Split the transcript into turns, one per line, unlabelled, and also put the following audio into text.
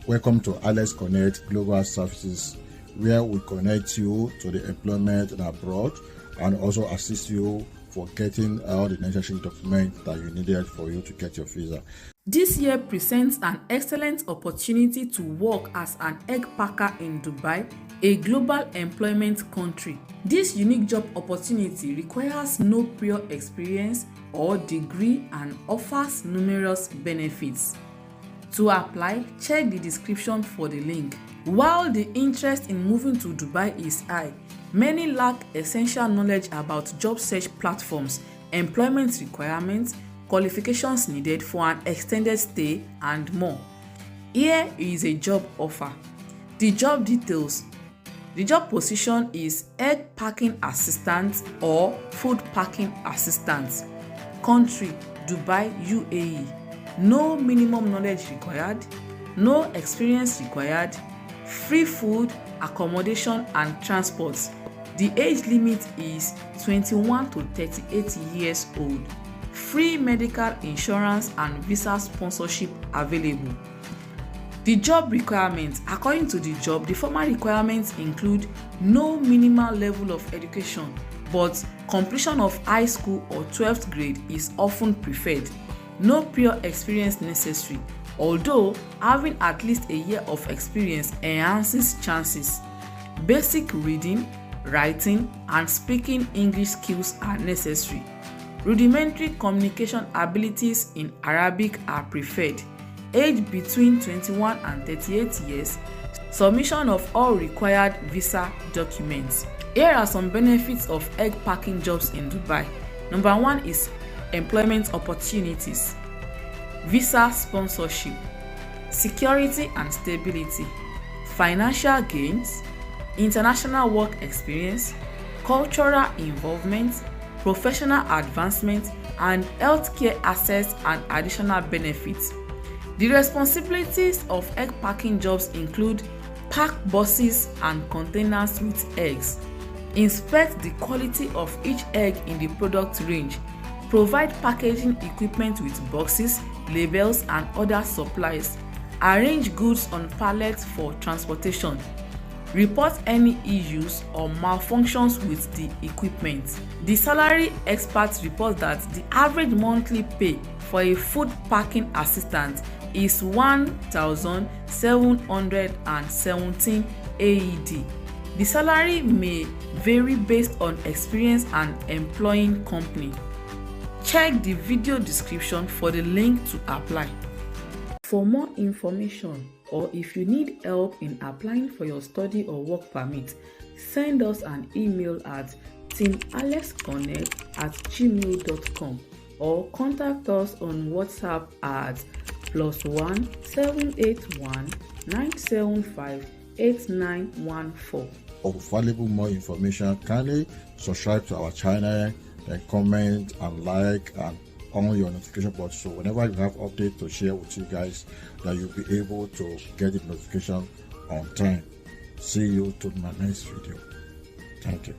Welcome to Alex Connect Global Services, where we connect you to the employment abroad and also assist you for getting all the necessary documents that you needed for you to get your visa.
This year presents an excellent opportunity to work as an egg packer in Dubai, a global employment country. This unique job opportunity requires no prior experience or degree and offers numerous benefits. To apply, check the description for the link. While the interest in moving to Dubai is high, many lack essential knowledge about job search platforms, employment requirements, qualifications needed for an extended stay, and more. Here is a job offer. The job details. The job position is egg packing assistant or food packing assistant. Country: Dubai, UAE. No minimum knowledge required, no experience required, free food, accommodation and transport. The age limit is 21 to 38 years old. Free medical insurance and visa sponsorship available. The job requirements. According to the job, the formal requirements include no minimal level of education, but completion of high school or 12th grade is often preferred. No prior experience necessary, although having at least a year of experience enhances chances. Basic reading, writing, and speaking English skills are necessary. Rudimentary communication abilities in Arabic are preferred. Age between 21 and 38 years. Submission of all required visa documents. Here are some benefits of egg packing jobs in Dubai. Number 1 is employment opportunities, visa sponsorship, security and stability, financial gains, international work experience, cultural involvement, professional advancement, and healthcare access and additional benefits. The responsibilities of egg packing jobs include pack boxes and containers with eggs, inspect the quality of each egg in the product range, provide packaging equipment with boxes, labels, and other supplies, arrange goods on pallets for transportation, report any issues or malfunctions with the equipment. The salary experts report that the average monthly pay for a food packing assistant is 1,717 AED. The salary may vary based on experience and employing company. Check the video description for the link to apply. For more information, or if you need help in applying for your study or work permit, send us an email at teamalexconnect@gmail.com or contact us on WhatsApp at +1 781 975 8914.
For valuable more information, kindly subscribe to our channel, then comment and like and on your notification box, so whenever you have updates to share with you guys, that you'll be able to get the notification on time. See you to my next video. Thank you.